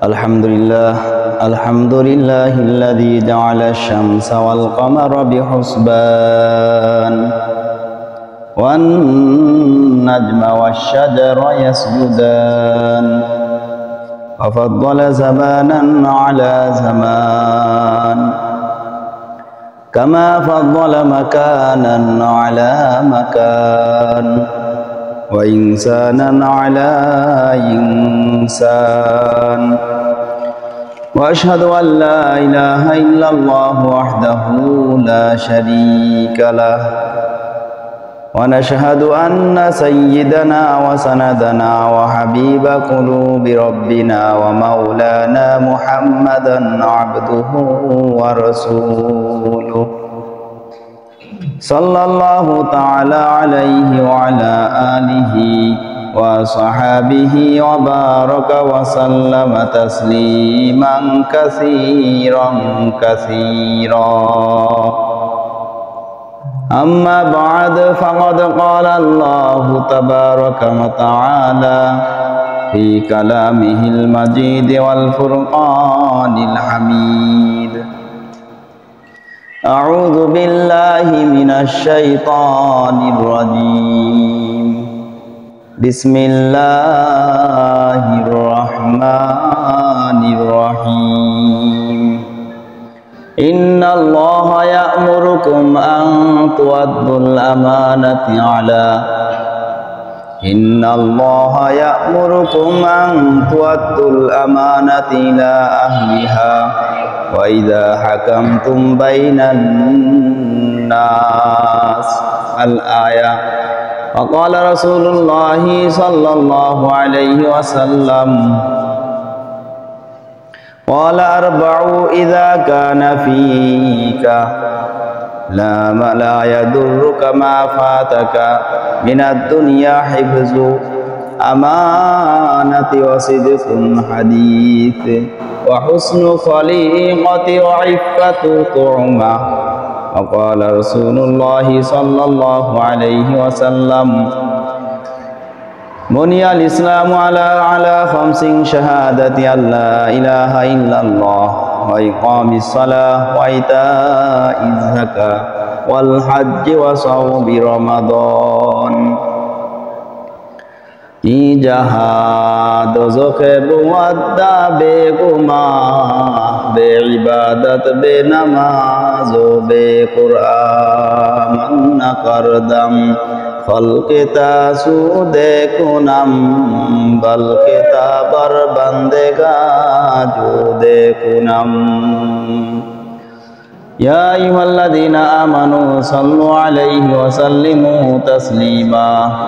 الحمد لله الذي جعل الشمس والقمر بحسبان والنجم والشجر يسجدان وفضل زمانا على زمان كما فضل مكانا على مكان وإنسانا على إنسان وأشهد أن لا إله إلا الله وحده لا شريك له ونشهد أن سيدنا وسندنا وحبيب قلوب ربنا ومولانا محمدا عبده ورسوله صلى الله تعالى عليه وعلى آله وصحابه وبارك وسلم تسليما كثيرا أما بعد فقد قال الله تبارك وتعالى في كلامه المجيد والفرقان الحميد أعوذ بالله من الشيطان الرجيم بسم الله الرحمن الرحيم إن الله يأمركم أن تؤدوا الأمانة إلى أهلها وإذا حكمتم بين الناس الآية وقال رسول الله صلى الله عليه وسلم قال أربع إذا كان فيك لا يضرك ما فاتك من الدنيا حفظ أمانة وصدق حديث وحسن خليقة وعفة طعمة وقال رسول الله صلى الله عليه وسلم بني الإسلام على خمس شهادة أن لا إله إلا الله وإقام الصلاة وإيتاء الزكاة والحج وصوم رمضان दोज़ोखे बुअद्दा बेगुमा बेइबादत बेनमाज़ो बेकुरान मन करदम खल्के तासूदे कुनम बल्के ताबर बंदेगा जूदे कुनम या अय्युहल्लज़ीना आमनू सल्लु अलैहि वसल्लिमू तस्लीमा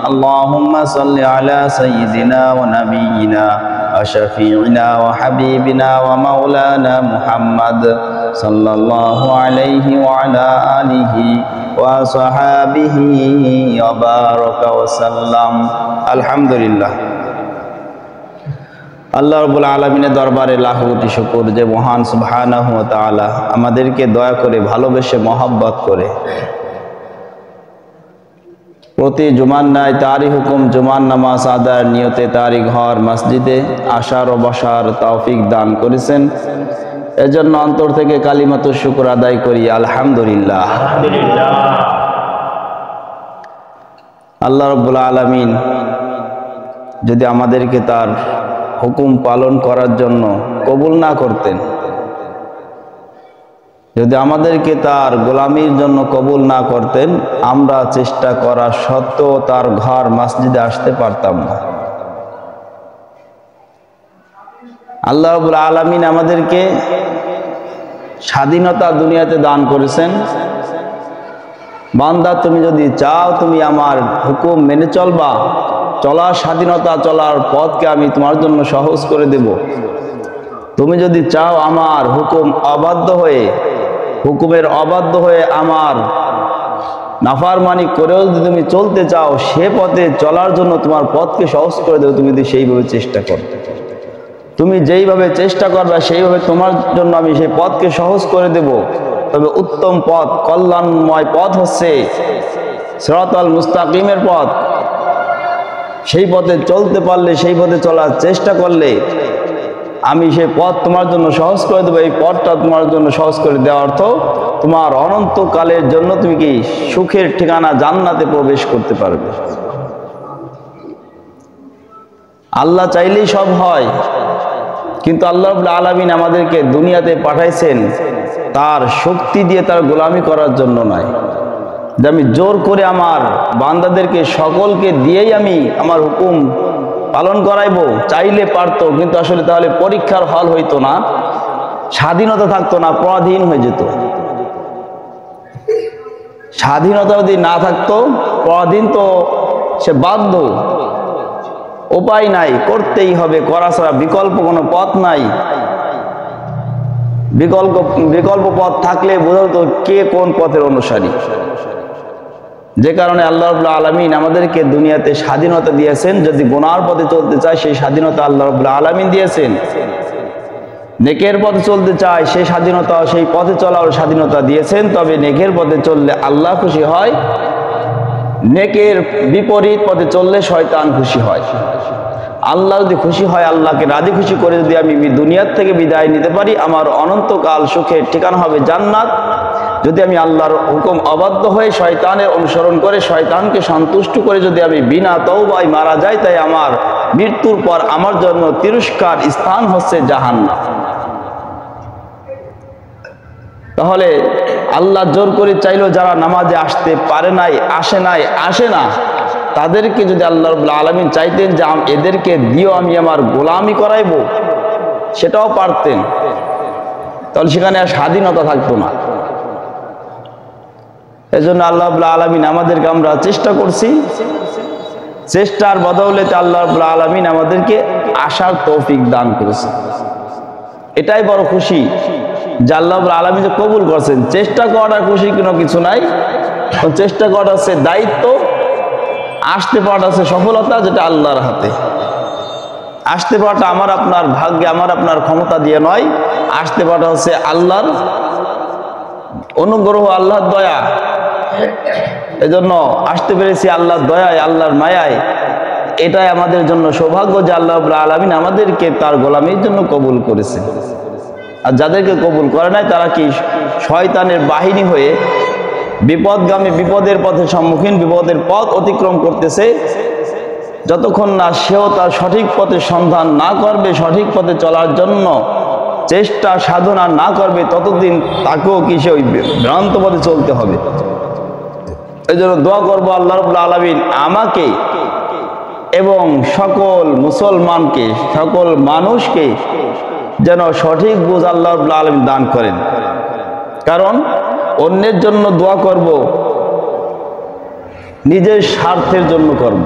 अल्लाहुम्मा सल्लि अला सय्यिदिना व नबिय्यिना व शफीइना व हबीबिना व मौलाना मुहम्मद सल्लल्लाहु अलैहि व अला आलिहि व सहाबिहि व बारक व सल्लम अल्हम्दुलिल्लाह। আল্লাহ রাব্বুল আলামিনের দরবারে লাখ কোটি শুকর যে মহান সুবহানাহু ওয়া তাআলা আমাদেরকে দয়া করে ভালোবেসে মহব্বত করে প্রতি জুমার ন্যায় তারই হুকুম জুমার নামাজ আদায়ের নিয়তে তারই ঘর মসজিদে আসার ও বসার তৌফিক দান করেছেন। এজন্য অন্তর থেকে কালিমাতু শুকর আদায় করি আলহামদুলিল্লাহ। আল্লাহ রাব্বুল আলামিন যদি আমাদেরকে তার হুকুম পালন করার জন্য কবুল না করতেন, যদি আমাদেরকে তার গোলামির জন্য কবুল না করতেন, আমরা চেষ্টা করা সত্ত্বেও তার ঘর মসজিদে আসতে পারতাম না। আল্লাহ রাব্বুল আলামিন আমাদেরকে স্বাধীনতা দুনিয়াতে দান করেছেন। বান্দা তুমি যদি চাও তুমি আমার হুকুম মেনে চলবা, চলার স্বাধীনতা, চলার পথকে আমি তোমার জন্য সহজ করে দেব। তুমি যদি চাও আমার হুকুমের অবাধ্য হয়ে আমার নাফরমানি করেও যদি তুমি চলতে চাও, সে পথে চলার জন্য তোমার পথকে সহজ করে দেব। তুমি যদি সেইভাবে চেষ্টা করো, তুমি যেইভাবে চেষ্টা করবে সেইভাবে তোমার জন্য আমি সেই পথকে সহজ করে দেব। তবে উত্তম পথ, কল্যাণময় পথ হচ্ছে সিরাতাল মুস্তাকিমের পথ। সেই পথে চলতে পারলে, সেই পথে চলার চেষ্টা করলে আমি সেই পথ তোমার জন্য সহজ করে দেবো। এই পথটা তোমার জন্য সহজ করে দেওয়ার অর্থ তোমার অনন্তকালের জন্য তুমি কি সুখের ঠিকানা জান্নাতে প্রবেশ করতে পারবে। আল্লাহ চাইলেই সব হয়, কিন্তু আল্লাহ রাব্বুল আলামিন আমাদেরকে দুনিয়াতে পাঠাইছেন তার শক্তি দিয়ে তার গোলামি করার জন্য নয়, যে আমি জোর করে আমার বান্দাদেরকে সকলকে দিয়েই আমি আমার হুকুম পালন করাইবো। চাইলে পারতো, কিন্তু আসলে তাহলে পরীক্ষার হল হইতো না, স্বাধীনতা থাকতো না, পরাধীন হয়ে যেত। স্বাধীনতা যদি না থাকতো, পরাধীন তো সে বাধ্য, উপায় নাই, করতেই হবে, করা ছাড়া বিকল্প কোনো পথ নাই। বিকল্প পথ থাকলে বোঝাতো কে কোন পথের অনুসারী। যে কারণে আল্লাহ রাব্বুল আলামিন আমাদেরকে দুনিয়াতে স্বাধীনতা দিয়েছেন। যদি গুনার পথে চলতে চায় সেই স্বাধীনতা আল্লাহ রাব্বুল আলামিন দিয়েছেন, নেকের পথে চলতে চায় সেই স্বাধীনতা, সেই পথে চলার স্বাধীনতা দিয়েছেন। তবে নেকের পথে চললে আল্লাহ খুশি হয়, নেকের বিপরীত পথে চললে শয়তান খুশি হয়। আল্লাহ যদি খুশি হয়, আল্লাহকে রাজি খুশি করে যদি আমি দুনিয়ার থেকে বিদায় নিতে পারি, আমার অনন্তকাল সুখের ঠিকানা হবে জান্নাত। যদি আমি আল্লাহর হুকুম অবাধ্য হয়ে শয়তানের অনুসরণ করে শয়তানকে সন্তুষ্ট করে যদি আমি বিনা তওবায় মারা যাই, তাই আমার মৃত্যুর পর আমার জন্য তিরস্কার স্থান হচ্ছে জাহান্নাম। তাহলে আল্লাহ জোর করে চাইলেও যারা নামাজে আসতে পারে নাই, আসে না, তাদেরকে যদি আল্লাহ রাব্বুল আলামিন চাইতেন যে এদেরকে দিও আমি আমার গোলামি করাইবো, সেটাও পারতেন, তাহলে সেখানে আর স্বাধীনতা থাকতো না। এজন্য আল্লাহ রাব্বুল আলামিন আমাদেরকে, আমরা চেষ্টা করছি, চেষ্টার বদৌলতে আল্লাহ রাব্বুল আলামিন আমাদেরকে আসার তৌফিক দান করেছে। এটাই বড় খুশি যে আল্লাহ রাব্বুল আলামিন যে কবুল করছেন। চেষ্টা করাটা খুশি কোনো কিছু নাই, চেষ্টা করাটা হচ্ছে দায়িত্ব, আসতে পারাটা হচ্ছে সফলতা, যেটা আল্লাহর হাতে। আসতে পারাটা আমার আপনার ভাগ্যে, আমার আপনার ক্ষমতা দিয়ে নয়, আসতে পারাটা হচ্ছে আল্লাহর অনুগ্রহ, আল্লাহর দয়া। এজন্য আসতে পেরেছি আল্লাহর দয়ায়, আল্লাহর মায়ায়। এটাই আমাদের জন্য সৌভাগ্য যে আল্লাহ রাব্বুল আলামিন আমাদেরকে তার গোলামির জন্য কবুল করেছে। আর যাদেরকে কবুল করে নাই, তারা কি শয়তানের বাহিনী হয়ে বিপদগামী, বিপদের পথে সম্মুখীন, বিপদের পথ অতিক্রম করতেছে। যতক্ষণ না সেও তার সঠিক পথের সন্ধান না করবে, সঠিক পথে চলার জন্য চেষ্টা সাধনা না করবে, ততদিন তাকেও কি সে ওই ভ্রান্ত পথে চলতে হবে। এই জন্য দোয়া করবো আল্লাহ রাব্বুল আলামিন আমাকে এবং সকল মুসলমানকে, সকল মানুষকে যেন সঠিক বুঝ আল্লাহ রাব্বুল আলামিন দান করেন। কারণ অন্যের জন্য দোয়া করব, নিজের স্বার্থের জন্য করব।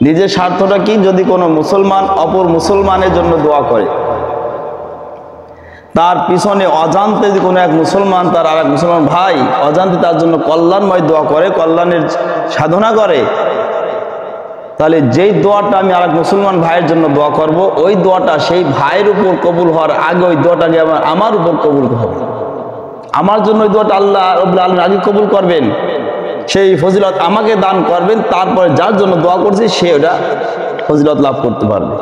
নিজের স্বার্থটা কি? যদি কোনো মুসলমান অপর মুসলমানের জন্য দোয়া করে, তার পিছনে অজান্তে যদি কোনো এক মুসলমান তার আর এক মুসলমান ভাই অজান্তে তার জন্য কল্যাণময় দোয়া করে, কল্যাণের সাধনা করে, তাহলে যেই দোয়াটা আমি আর এক মুসলমান ভাইয়ের জন্য দোয়া করব, ওই দোয়াটা সেই ভাইয়ের উপর কবুল হওয়ার আগে ওই দোয়াটাকে আমার উপর কবুল হবে। আমার জন্য ওই দোয়াটা আল্লাহ রাব্বুল আলামিন আগে কবুল করবেন, সেই ফজিলত আমাকে দান করবেন, তারপরে যার জন্য দোয়া করছি সে ওটা ফজিলত লাভ করতে পারবে।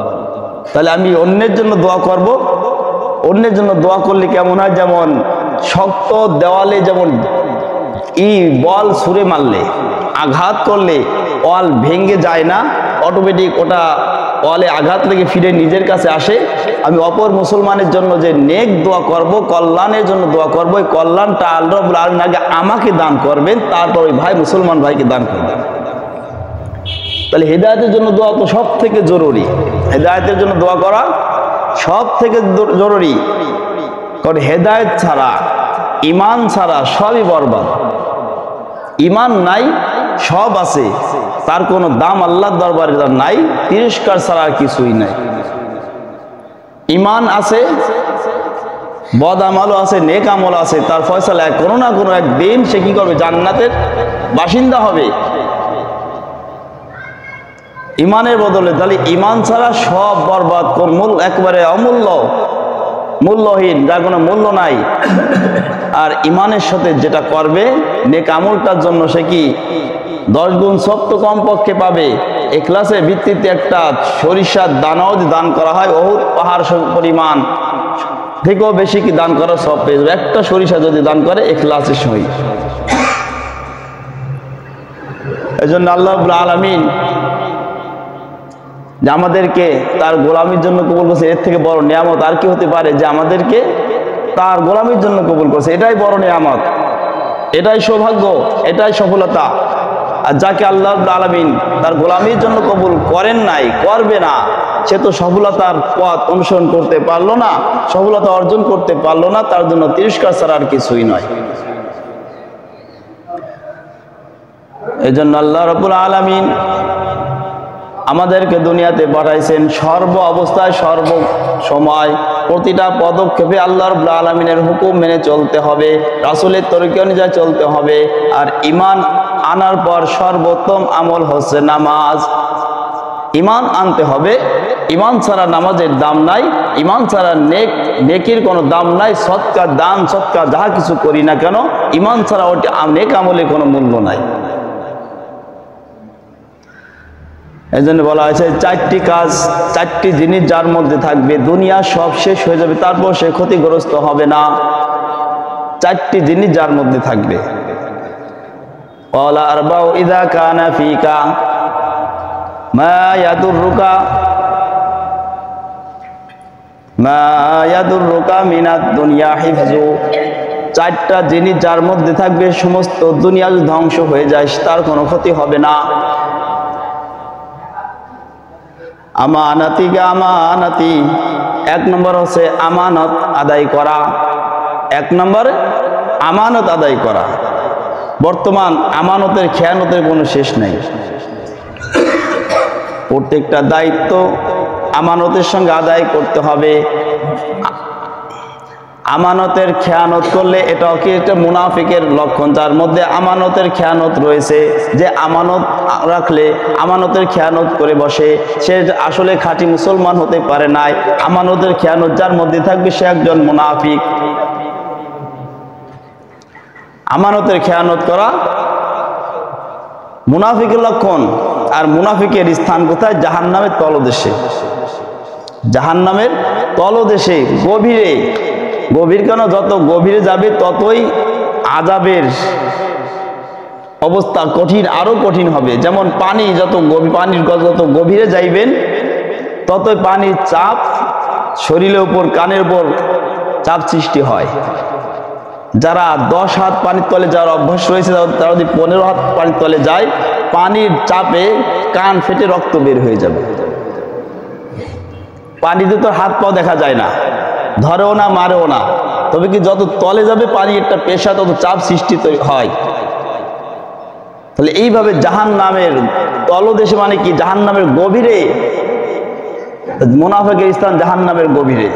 তাহলে আমি অন্যের জন্য দোয়া করব। অন্যের জন্য দোয়া করলে কেমন হয়? যেমন শক্ত দেওয়ালে যেমন বল ছুঁড়ে মারলে, আঘাত করলে ওয়াল ভেঙে যায় না, অটোমেটিক ওটা ওয়ালে আঘাত লেগে ফিরে নিজের কাছে আসে। আমি অপর মুসলমানের জন্য যে নেক দোয়া করব, কল্যাণের জন্য দোয়া করব, ওই কল্যাণটা আল্লাহ রাব্বুল আলামিন আগে আমাকে দান করবেন, তারপর ওই ভাই মুসলমান ভাইকে দান করবেন। তাহলে হেদায়েতের জন্য দোয়া তো সব থেকে জরুরি। হেদায়েতের জন্য দোয়া করা সব থেকে জরুরি, কারণ হেদায়েত ছাড়া, ঈমান ছাড়া সবই বরবাদ। ঈমান নাই, সব আছে, তার কোনো দাম আল্লাহর দরবারে নাই, তিরস্কার ছাড়া আর কিছুই নাই। ঈমান আছে, বদ আমলও আছে, নেক আমল আছে, তার ফয়সালা কোনো না কোনো একদিন সে কি করবে? জান্নাতের বাসিন্দা হবে ঈমানের বদলে। তাহলে ঈমান ছাড়া সব বরবাদ, একবারে অমূল্য, মূল্যহীন, যার কোনো মূল্য নাই। আর ঈমানের সাথে যেটা করবে নেক আমলটার জন্য সে কি 10 গুণ সব তো কমপক্ষে পাবে, ইখলাসের ভিত্তিতে একটা সরিষার দানাও দান করা হয়, উহুদ পাহাড় পরিমাণ থেকেও বেশি কি দান করার সব পেয়ে যাবে একটা সরিষা যদি দান করে ইখলাসের সহিত। এই জন্য আল্লাহ রাব্বুল আলামিন যে আমাদেরকে তার গোলামির জন্য কবুল করছে, এর থেকে বড় নিয়ামত আর কি হতে পারে যে আমাদেরকে তার গোলামির জন্য কবুল করছে। এটাই বড় নিয়ামত, এটাই সৌভাগ্য, এটাই সফলতা। আর যাকে আল্লাহ রাব্বুল আলামিন তার গোলামির জন্য কবুল করেন নাই, করবে না, সে তো সফলতার পথ অনুসরণ করতে পারলো না, সফলতা অর্জন করতে পারলো না, তার জন্য তিরস্কার ছাড়া আর কিছুই নয়। এই জন্য আল্লাহ রাব্বুল আলামিন আমাদেরকে দুনিয়াতে পাঠাইছেন সর্ব অবস্থায়, সর্ব সময়, প্রতিটা পদক্ষেপে আল্লাহ রাব্বুল আলামিনের হুকুম মেনে চলতে হবে, রাসূলের তরিকা অনুযায়ী চলতে হবে। আর ঈমান আনার পর সর্বোত্তম আমল হচ্ছে নামাজ। ঈমান আনতে হবে, ঈমান ছাড়া নামাজের দাম নাই, ঈমান ছাড়া নেকির কোনো দাম নাই। সদকা, দান, সদকা যাহা কিছু করি না কেন, ঈমান ছাড়া ওটি নেক আমলের কোনো মূল্য নাই। এই জন্য বলা হয়েছে চারটি কাজ, চারটি জিনিস যার মধ্যে থাকবে দুনিয়া সব শেষ হয়ে যাবে, তারপর সে ক্ষতিগ্রস্ত হবে না। চারটি জিনিস যার মধ্যে থাকবে। ক্বালা আরবাউ ইযা কানা ফিকা মা ইয়াদুররুকা মিনাদ দুনিয়া হিফজু। চারটা জিনিস যার মধ্যে থাকবে সমস্ত দুনিয়া ধ্বংস হয়ে যায়, তার কোনো ক্ষতি হবে না। আমানাতি গা আমানাতি, এক নম্বর হচ্ছে আমানত আদায় করা। এক নম্বর আমানত আদায় করা। বর্তমান আমানতের খেয়ানতের কোনো শেষ নেই। প্রত্যেকটা দায়িত্ব আমানতের সঙ্গে আদায় করতে হবে। আমানতের খেয়ানত করলে এটাও কি একটা মুনাফিকের লক্ষণ, যার মধ্যে আমানতের খেয়ানত রয়েছে। যে আমানত রাখলে আমানতের খেয়ানত করে বসে, সে আসলে খাঁটি মুসলমান হতে পারে নাই। আমানতের খেয়ানত যার মধ্যে থাকবে সে একজন মুনাফিক। আমানতের খেয়ানত করা মুনাফিকের লক্ষণ। আর মুনাফিকের স্থান কোথায়? জাহান্নামের তলদেশে। জাহান্নামের তলদেশে, গভীরে। গভীর কেন? যত গভীরে যাবে ততই আযাবের অবস্থা কঠিন, আরো কঠিন হবে। যেমন পানি পানির যত গভীরে যাইবেন ততই পানির চাপ শরীরের উপর, কানের উপর চাপ সৃষ্টি হয়। যারা 10 হাত পানির তলে যাওয়ার অভ্যাস রয়েছে, তারা যদি 15 হাত পানির তলে যায়, পানির চাপে কান ফেটে রক্ত বের হয়ে যাবে। পানিতে তো হাত পাও দেখা যায় না, ধরেও না, মারেও না। তবে কি যত তলে যাবে পানি একটা পেশা, তত চাপ সৃষ্টি হয়। তাহলে এইভাবে জাহান্নামের তলদেশে, মানে কি জাহান্নামের গভীরে। মুনাফিকের স্থান জাহান্নামের গভীরে।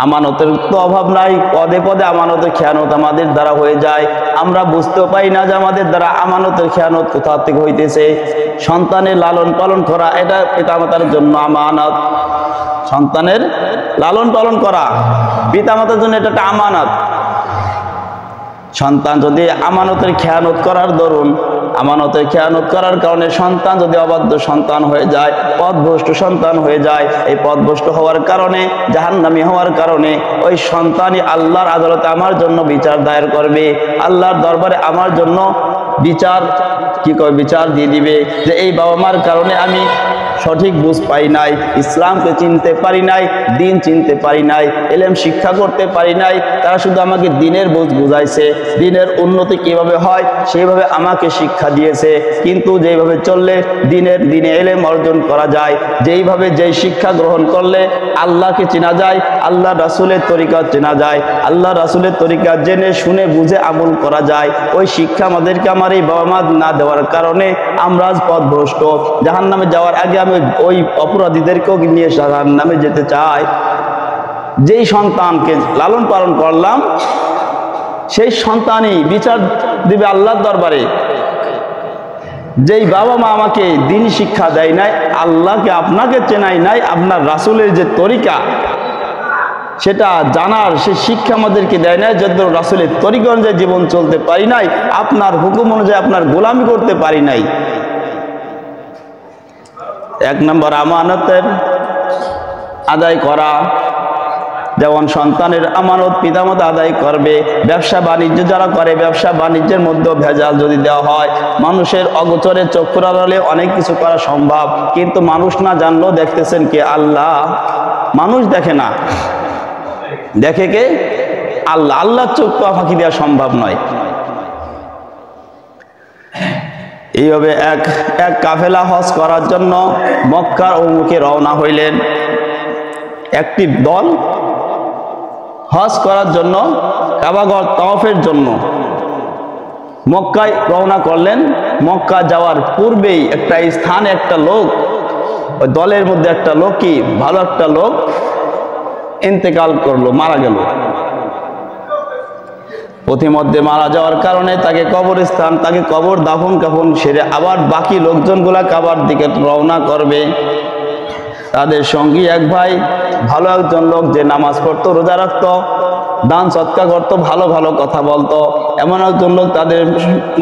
আমানতের তো অভাব নাই, পদে পদে আমানতের খেয়ানত আমাদের দ্বারা হয়ে যায়, আমরা বুঝতেও পাই না যে আমাদের দ্বারা আমানতের খেয়ানত কোথা থেকে হইতেছে। সন্তানের লালন পালন করা, এটা আমাদের জন্য আমানত। সন্তানের লালন পালন করা পিতামাতার জন্য এটা একটা আমানত। সন্তান যদি আমানতের খেয়ানত করার দরুন, আমানতের খেয়ানত করার কারণে সন্তান যদি অবাধ্য সন্তান হয়ে যায়, পথভ্রষ্ট সন্তান হয়ে যায়, এই পথভ্রষ্ট হওয়ার কারণে, জাহান্নামী হওয়ার কারণে ওই সন্তানই আল্লাহর আদালতে আমার জন্য বিচার দায়ের করবে। আল্লাহর দরবারে আমার জন্য বিচার দিয়ে দিবে যে এই বাবা মার কারণে আমি সঠিক বুঝ পাই নাই, ইসলামকে চিনতে পারি নাই, দিন চিনতে পারি নাই, ইলম শিক্ষা করতে পারি নাই। তারা শুধু আমাকে দিনের বুঝ বুঝাইছে, দিনের উন্নতি কিভাবে হয় সেইভাবে আমাকে শিক্ষা দিয়েছে। কিন্তু যেইভাবে চললে দিনে ইলম অর্জন করা যায়, যেই শিক্ষা গ্রহণ করলে আল্লাহকে চেনা যায়, আল্লাহ রাসূলের তরিকা চেনা যায়, আল্লাহ রাসূলের তরিকা জেনে শুনে বুঝে আমল করা যায়, ওই শিক্ষা আমাদেরকে আমার এই বাবা মা না দেওয়ার কারণে আমরা আজ পথভ্রষ্ট। জাহান্নামে যাওয়ার আগে আমি ওই অপরাধীদেরকেও নিয়ে জাহান্নামে যেতে চাই। যেই সন্তানকে লালন পালন করলাম সেই সন্তানই বিচার দিবে আল্লাহর দরবারে। যেই বাবা মা আমাকে দিন শিক্ষা দেয় নাই, আল্লাহকে আপনাকে চেনাই নাই, আপনার রাসূলের যে তরিকা সেটা জানার সে শিক্ষা আমাদেরকে দেয় নাই, যত রাসূলের তরিকা অনুযায়ী জীবন চলতে পারি নাই, আপনার হুকুম অনুযায়ী আপনার গোলামি করতে পারি নাই, এক নম্বর আমানতের আদায় করা, যেমন সন্তানের আমানত পিতামাতা আদায় করবে। ব্যবসা বাণিজ্য যারা করে, ব্যবসা বাণিজ্যের মধ্যে ভেজাল যদি দেওয়া হয়, মানুষের অগোচরে চক্ষুর আড়ালে অনেক কিছু করা সম্ভব, কিন্তু মানুষ না জানলেও দেখতেছেন কে? আল্লাহ। মানুষ দেখে না, দেখে কে? আল্লাহ। আল্লাহর চোখ ফাঁকি দেওয়া সম্ভব নয়। এইভাবে এক কাফেলা হজ করার জন্য মক্কার অভিমুখে রওনা হইলেন। একটি দল হজ করার জন্য, কাবাগর তাওয়াফের জন্য মক্কায় রওনা করলেন। মক্কা যাওয়ার পূর্বেই একটা স্থানে একটা লোক, ওই দলের মধ্যে একটা লোক, কি ভালো একটা লোক ইন্তেকাল করলো, মারা গেল। পথিমধ্যে মারা যাওয়ার কারণে তাকে কবরস্থান, তাকে কবর দাফন কাফন সেরে আবার বাকি লোকজনগুলা কাবার দিকে রওনা করবে। তাদের সঙ্গী এক ভাই, ভালো একজন লোক, যে নামাজ পড়তো, রোজা রাখতো, দান সৎকা করতো, ভালো ভালো কথা বলতো, এমন একজন লোক তাদের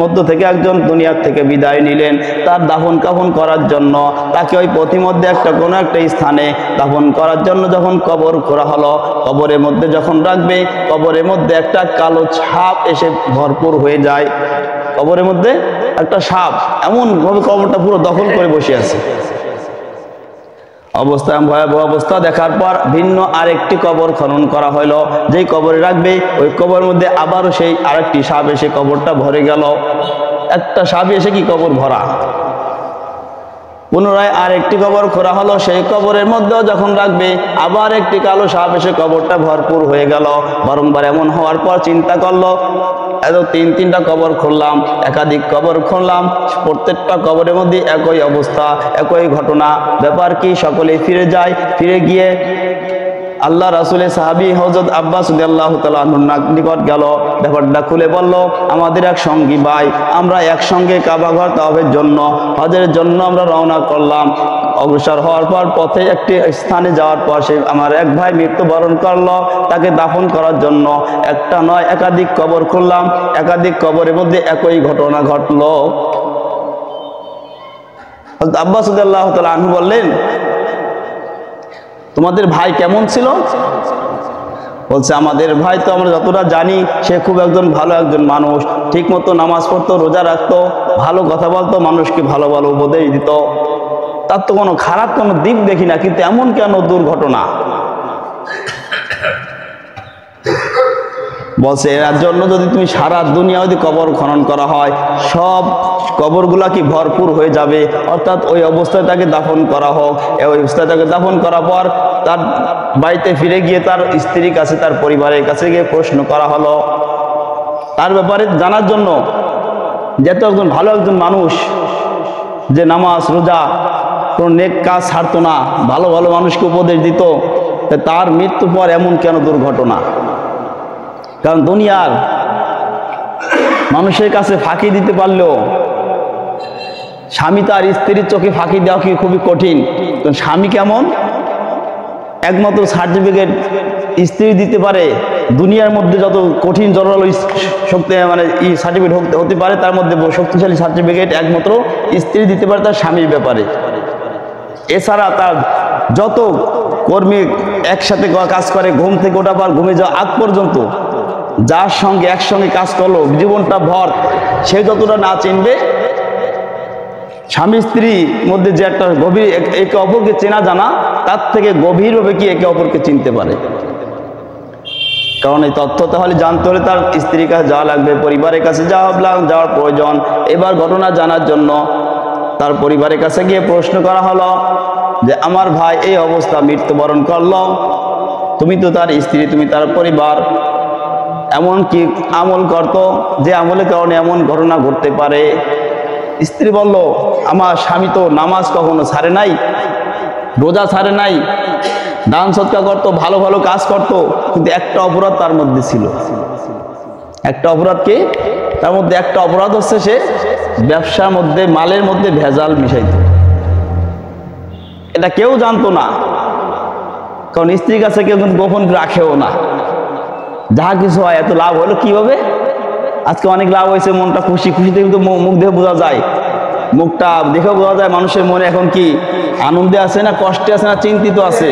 মধ্য থেকে একজন দুনিয়ার থেকে বিদায় নিলেন। তার দাফন কাফন করার জন্য তাকে ওই পথিমধ্যে কোনো একটা স্থানে দাফন করার জন্য যখন কবর করা হলো, কবরের মধ্যে যখন রাখবে, কবরের মধ্যে একটা কালো সাপ এসে ভরপুর হয়ে যায়। কবরের মধ্যে একটা সাপ এমন ভাবে কবরটা পুরো দখল করে বসে আছে। অবস্থা ভয়াবহ অবস্থা দেখার পর ভিন্ন আরেকটি কবর খনন করা হলো। যেই কবরে রাখবে, ওই কবরের মধ্যে আবারও সেই আরেকটি সাপ এসে কবরটা ভরে গেল। একটা সাপ এসে কি কবর ভরা। পুনরায় আরেকটি কবর খোঁড়া হলো, সেই কবরের মধ্যেও যখন রাখবে, আবার একটি কালো সাপ এসে কবরটা ভরপুর হয়ে গেল। বারংবার এমন হওয়ার পর চিন্তা করলো, এত তিনটা কবর খুললাম, একাধিক কবর খুললাম, প্রত্যেকটা কবরের মধ্যে একই অবস্থা, একই ঘটনা। ব্যাপার কি? সকলে ফিরে যায়। ফিরে গিয়ে আল্লাহ রাসূলের সাহাবী হযরত আব্বাস রাদিয়াল্লাহু তাআলা আনহুর নিকট গেল, ব্যাপারটা খুলে বলল, আমাদের এক সঙ্গী ভাই, আমরা একসঙ্গে কাবা ঘর তাওয়াফের জন্য, হজের জন্য আমরা রওনা করলাম। অগ্রসর হওয়ার পর পথে একটি স্থানে যাওয়ার পর সে আমার এক ভাই মৃত্যুবরণ করলো। তাকে দাফন করার জন্য একটা নয় একাধিক কবর খুললাম, একাধিক কবরের মধ্যে একই ঘটনা ঘটলো। হযরত আব্বাস রাদিয়াল্লাহু তাআলা আনহু বললেন, তোমাদের ভাই কেমন ছিল? বলছে, আমাদের ভাই তো আমরা যতটা জানি, সে খুব একজন ভালো একজন মানুষ, ঠিক মতো নামাজ পড়তো, রোজা রাখতো, ভালো কথা বলতো, মানুষকে ভালো ভালো উপদেশ দিত, তার তো কোনো খারাপ কোনো দিক দেখি না, কিন্তু এমন কেন দুর্ঘটনা? বলছে, এর জন্য যদি তুমি সারা দুনিয়া যদি কবর খনন করা হয়, সব কবরগুলা কি ভরপুর হয়ে যাবে। অর্থাৎ ওই অবস্থায় তাকে দাফন করা হোক। ওই অবস্থায় তাকে দাফন করার পর তার বাড়িতে ফিরে গিয়ে তার স্ত্রীর কাছে, তার পরিবারের কাছে গিয়ে প্রশ্ন করা হলো তার ব্যাপারে জানার জন্য, যেহেতু একজন ভালো একজন মানুষ, যে নামাজ রোজা কোনো নেক কাজ ছাড়তো না, ভালো ভালো মানুষকে উপদেশ দিত, তার মৃত্যুর পর এমন কেন দুর্ঘটনা? কারণ দুনিয়ার মানুষের কাছে ফাঁকি দিতে পারলেও স্বামী তার স্ত্রীর চোখে ফাঁকি দেওয়া কি খুবই কঠিন। কারণ স্বামী কেমন, একমাত্র সার্টিফিকেট স্ত্রী দিতে পারে। দুনিয়ার মধ্যে যত কঠিন জড়ালো শক্তি মানে সার্টিফিকেট হতে পারে, তার মধ্যে শক্তিশালী সার্টিফিকেট একমাত্র স্ত্রী দিতে পারে তার স্বামীর ব্যাপারে। এছাড়া তার যত কর্মী একসাথে কাজ করে, ঘুম থেকে ওঠা পর ঘুমে যাওয়া আগ পর্যন্ত যার সঙ্গে একসঙ্গে কাজ করলো জীবনটা ভর, সে যতটা না চিনবে, স্বামী স্ত্রীর মধ্যে যে একটা গভীর একে অপরকে চেনা জানা, তার থেকে গভীরভাবে কি একে অপরকে চিনতে পারে। কারণ এই তথ্য তাহলে জানতে হলে তার স্ত্রীর কাছে যাওয়া লাগবে, পরিবারের কাছে যাওয়ার প্রয়োজন। এবার ঘটনা জানার জন্য তার পরিবারের কাছে গিয়ে প্রশ্ন করা হলো যে, আমার ভাই এই অবস্থা মৃত্যুবরণ করলো, তুমি তো তার স্ত্রী, তুমি তার পরিবার, এমন কি আমল করতো যে আমলের কারণে এমন ঘটনা ঘটতে পারে? স্ত্রী বলল, আমার স্বামী তো নামাজ কখনো ছাড়ে নাই, রোজা ছাড়ে নাই, দান সৎকার করতো, ভালো ভালো কাজ করতো, কিন্তু একটা অপরাধ তার মধ্যে ছিল। একটা অপরাধ কি? তার মধ্যে একটা অপরাধ হচ্ছে সে ব্যবসার মধ্যে, মালের মধ্যে ভেজাল মিশাইত। এটা কেউ জানতো না, কারণ স্ত্রীর কাছে কেউ কিন্তু গোপন রাখেও না। যাহা কিছু হয় এত লাভ হলো কিভাবে? আজকে অনেক লাভ হয়েছে, মনটা খুশি, খুশিতে কিন্তু মুখ দেখে বোঝা যায়, মুখটা দেখেও বোঝা যায় মানুষের মনে এখন কি আনন্দে আছে না কষ্টে আছে না চিন্তিত আছে?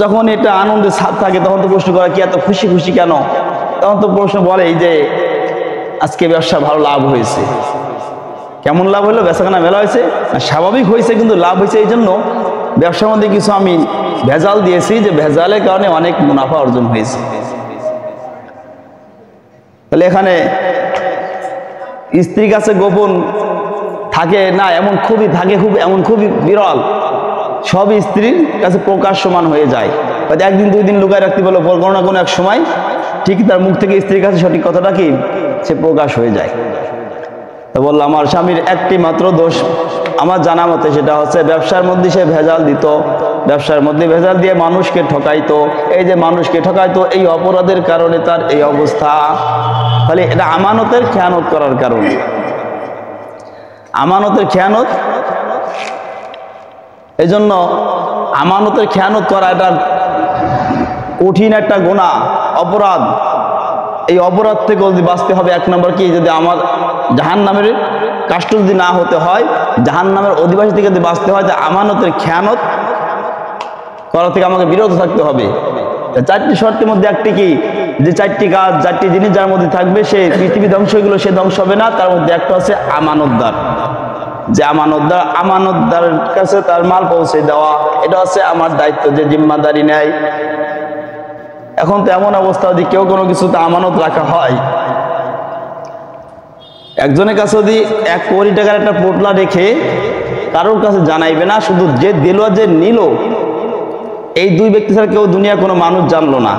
যখন এটা আনন্দের ছাপ থাকে তখন তো প্রশ্ন করে কি এত খুশি খুশি কেন? তখন তো প্রশ্ন বলে এই যে আজকে ব্যবসা ভালো লাভ হয়েছে। কেমন লাভ হলো? বেচাকেনা মেলা হয়েছে না স্বাভাবিক হয়েছে, কিন্তু লাভ হয়েছে এই জন্য ব্যবসার মধ্যে কিছু আমি ভেজাল দিয়েছি, যে ভেজালের কারণে অনেক মুনাফা অর্জন হয়েছে। তাহলে এখানে স্ত্রীর কাছে গোপন থাকে না এমন খুবই এমন খুবই বিরল। সব স্ত্রীর কাছে প্রকাশ্যমান হয়ে যায়। হয়তো একদিন দুই দিন লুকায় রাখতে বলো, কোনো না কোনো এক সময় ঠিক তার মুখ থেকে স্ত্রীর কাছে সঠিক কথাটা কি সে প্রকাশ হয়ে যায়। তো বললো আমার স্বামীর একটি মাত্র দোষ আমার জানা মতে, সেটা হচ্ছে ব্যবসার মধ্যে সে ভেজাল দিত, ব্যবসার মধ্যে ভেজাল দিয়ে মানুষকে ঠকাইতো। এই যে মানুষকে ঠকাইতো, এই অপরাধের কারণে তার এই অবস্থা। তাহলে এটা আমানতের খেয়ানত করার কারণে। আমানতের খেয়ানত, এই জন্য আমানতের খেয়ানত করা এটা কঠিন একটা গুনাহ, অপরাধ। এই অপরাধ থেকে যদি বাঁচতে হবে, এক নম্বর কি, যদি আমার জাহান্নামের কাষ্ট যদি না হতে হয়, জাহান্নামের অধিবাসী থেকে যদি বাঁচতে হয়, আমানতের খেয়ানত করা থেকে আমাকে বিরত থাকতে হবে। চারটি শর্তের মধ্যে একটি কি, যে চারটি কাজ, চারটি জিনিস যার মধ্যে থাকবে সে পৃথিবী ধ্বংস হয়ে সে ধ্বংস হবে না। তার মধ্যে একটা হচ্ছে আমানতদার। যে আমানতদারের কাছে তার মাল পৌঁছে দেওয়া, এটা হচ্ছে আমার দায়িত্ব, যে জিম্মাদারি নেয়। এখন তো এমন অবস্থা, যদি কেউ কোনো কিছুতে আমানত রাখা হয়, একজনের কাছে যদি 1 কোটি টাকার একটা পোটলা রেখে কারোর কাছে জানাইবে না, শুধু যে দিল যে নিল, এই দুই ব্যক্তি ছাড়া কেউ দুনিয়া কোনো মানুষ জানলো না,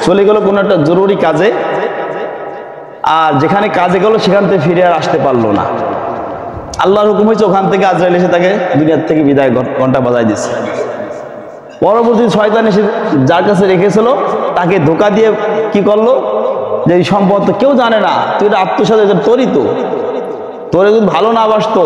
চলে গেল কোনো একটা জরুরি কাজে, আর যেখানে কাজে গেল সেখান থেকে ফিরে আর আসতে পারলো না। আল্লাহর হুকুম হয়েছে ওখান থেকে আজরাইল এসে তাকে দুনিয়ার থেকে বিদায় ঘন্টা বাজায় দিচ্ছে। পরবর্তী শয়তান এসে যার কাছে রেখেছিল তাকে ধোকা দিয়ে কি করলো, যে এই সম্পদ তো কেউ জানে না, তুই এটা আত্মসাৎ, তোরই তো, তোরে যদি ভালো না বাসতো,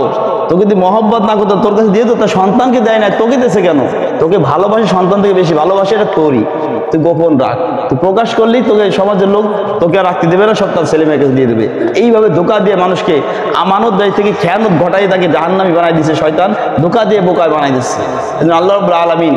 তোকে যদি মহব্বত না করতো, তোর কাছে দিয়ে তো, তার সন্তানকে দেয় না, তোকে দিয়েছে কেন? তোকে ভালোবাসে, সন্তান থেকে বেশি ভালোবাসে, এটা তোরই, তুই গোপন রাখ। তুই প্রকাশ করলি তোকে সমাজের লোক তোকে আর রাখতে দেবে না, সব তার ছেলে মেয়েকে দিয়ে দেবে। এইভাবে ধোকা দিয়ে মানুষকে আমানত দায় থেকে খেয়ানত ঘটাই তাকে জাহান্নামী বানাই দিচ্ছে শয়তান, ধোকা দিয়ে বোকায় বানাই দিচ্ছে। আল্লাহ রাব্বুল আলামিন